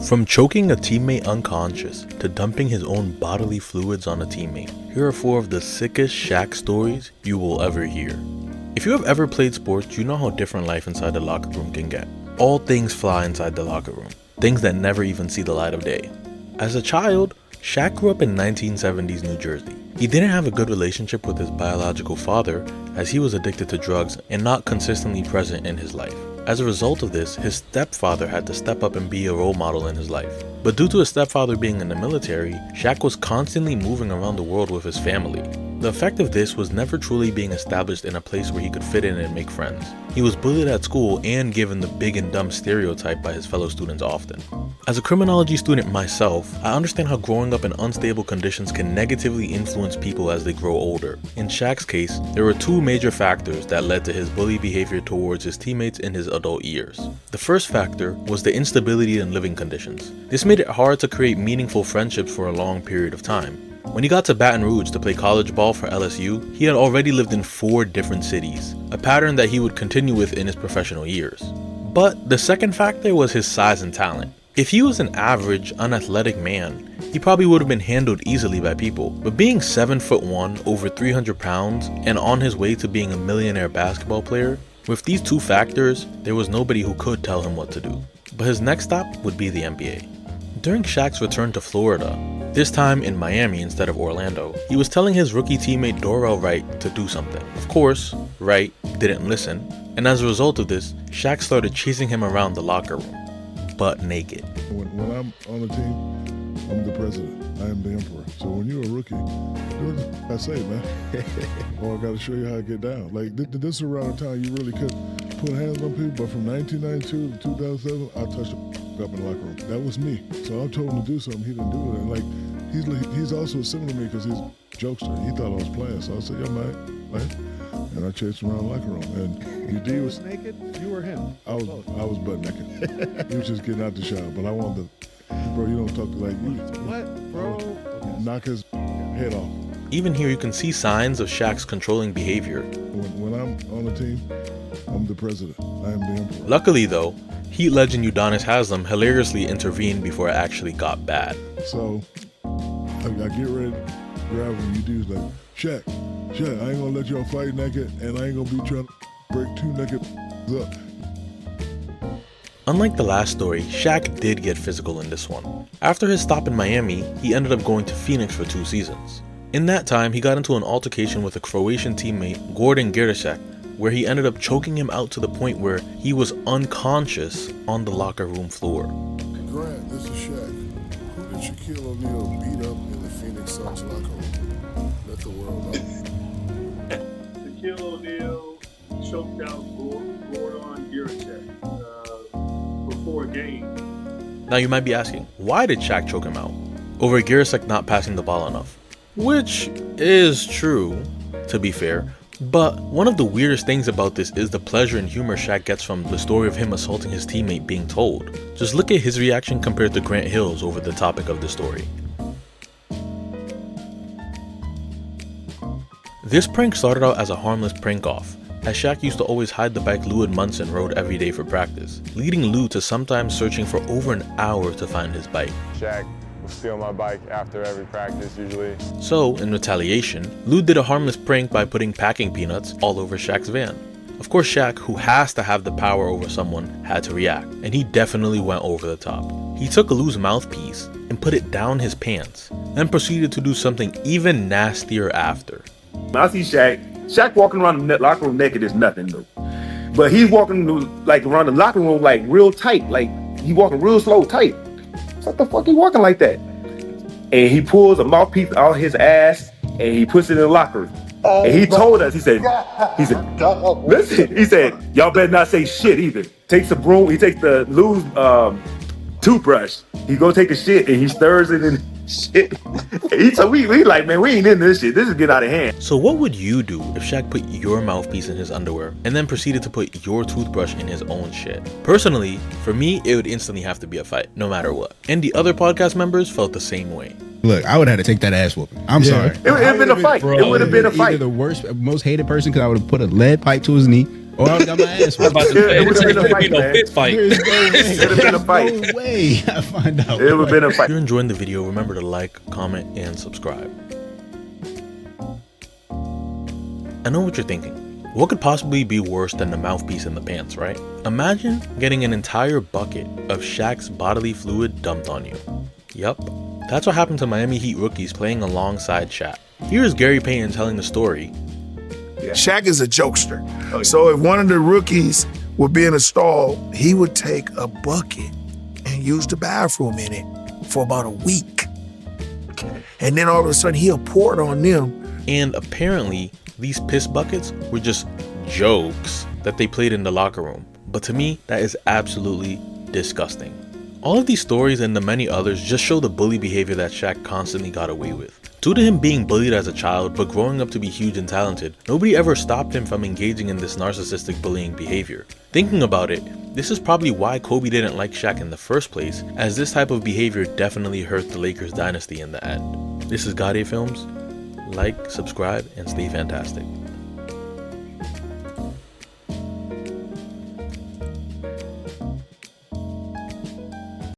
From choking a teammate unconscious to dumping his own bodily fluids on a teammate, here are 4 of the sickest Shaq stories you will ever hear. If you have ever played sports, you know how different life inside the locker room can get. All things fly inside the locker room, things that never even see the light of day. As a child, Shaq grew up in 1970s New Jersey. He didn't have a good relationship with his biological father as he was addicted to drugs and not consistently present in his life. As a result of this, his stepfather had to step up and be a role model in his life. But due to his stepfather being in the military, Shaq was constantly moving around the world with his family. The effect of this was never truly being established in a place where he could fit in and make friends. He was bullied at school and given the big and dumb stereotype by his fellow students often. As a criminology student myself, I understand how growing up in unstable conditions can negatively influence people as they grow older. In Shaq's case, there were 2 major factors that led to his bully behavior towards his teammates in his adult years. The first factor was the instability in living conditions. This made it hard to create meaningful friendships for a long period of time. When he got to Baton Rouge to play college ball for LSU, he had already lived in 4 different cities, a pattern that he would continue with in his professional years. But the second factor was his size and talent. If he was an average, unathletic man, he probably would have been handled easily by people. But being 7'1", over 300 pounds, and on his way to being a millionaire basketball player, with these 2 factors, there was nobody who could tell him what to do. But his next stop would be the NBA. During Shaq's return to Florida, this time in Miami instead of Orlando, he was telling his rookie teammate Dorell Wright to do something. Of course, Wright didn't listen, and as a result of this, Shaq started chasing him around the locker room, butt naked. When I'm on the team, I'm the president. I am the emperor. So when you're a rookie, do what I say, man. Or I got to show you how to get down. Like, this is around the time you really could put hands on people, but from 1992 to 2007, I touched up in the locker room. That was me. So I told him to do something, he didn't do it. And like, he's also similar to me because he's a jokester. He thought I was playing. So I said, yeah, man. And I chased him around the locker room. And he was naked? You or him? I was butt naked. He was just getting out the shower, but I wanted to, bro, you don't talk to like me. What, bro? Knock his head off. Even here you can see signs of Shaq's controlling behavior. When I'm on the team, I'm the president. I am the emperor. Luckily though, Heat legend Udonis Haslem hilariously intervened before it actually got bad. So I get ready to grab him. You dudes like, Shaq, I ain't gonna let y'all fight naked, and I ain't gonna be trying to break 2 naked up. Unlike the last story, Shaq did get physical in this one. After his stop in Miami, he ended up going to Phoenix for 2 seasons. In that time, he got into an altercation with a Croatian teammate, Gordon Giricek, where he ended up choking him out to the point where he was unconscious on the locker room floor. Grant, this is Shaq. Who did Shaquille O'Neal beat up in the Phoenix Suns locker room? Let the world know. Shaquille O'Neal choked out Gordon Giricek before a game. Now you might be asking, why did Shaq choke him out? Over Giricek not passing the ball enough. Which is true, to be fair. But one of the weirdest things about this is the pleasure and humor Shaq gets from the story of him assaulting his teammate being told. Just look at his reaction compared to Grant Hill's over the topic of the story. This prank started out as a harmless prank-off, as Shaq used to always hide the bike Lou and Munson rode every day for practice, leading Lou to sometimes searching for over an hour to find his bike. Shaq would steal my bike after every practice usually. So, in retaliation, Lou did a harmless prank by putting packing peanuts all over Shaq's van. Of course, Shaq, who has to have the power over someone, had to react, and he definitely went over the top. He took Lou's mouthpiece and put it down his pants, then proceeded to do something even nastier after. I see Shaq walking around the locker room naked is nothing though. But he's walking like around the locker room like real tight, like he walking real slow, tight. So what the fuck he walking like that? And he pulls a mouthpiece out his ass and he puts it in the locker. And he told us, he said, listen, he said, y'all better not say shit either. Takes a broom, he takes the Lou's toothbrush. He go take a shit and he stirs it in shit. So we like, man, we ain't into this shit. This is getting out of hand. So what would you do if Shaq put your mouthpiece in his underwear and then proceeded to put your toothbrush in his own shit? Personally, for me, it would instantly have to be a fight, no matter what. And the other podcast members felt the same way. Look, I would have had to take that ass whooping. I'm sorry. It would have been a fight. It would have been a fight. Either the worst, most hated person because I would have put a lead pipe to his knee Or I got my ass I'm about whooped. to say, It would've been a it's fight, no man. fist fight. There's no way. It'd have been a fight. No way. I find out. It would have been a If fight. you're enjoying the video, remember to like, comment, and subscribe. I know what you're thinking. What could possibly be worse than the mouthpiece in the pants, right? Imagine getting an entire bucket of Shaq's bodily fluid dumped on you. Yup, that's what happened to Miami Heat rookies playing alongside Shaq. Here's Gary Payton telling the story. Shaq is a jokester. So if one of the rookies would be in a stall, he would take a bucket and use the bathroom in it for about a week. And then all of a sudden he'll pour it on them. And apparently, these piss buckets were just jokes that they played in the locker room. But to me, that is absolutely disgusting. All of these stories and the many others just show the bully behavior that Shaq constantly got away with. Due to him being bullied as a child but growing up to be huge and talented, nobody ever stopped him from engaging in this narcissistic bullying behavior. Thinking about it, this is probably why Kobe didn't like Shaq in the first place, as this type of behavior definitely hurt the Lakers dynasty in the end. This is Gade Films. Like, subscribe, and stay fantastic.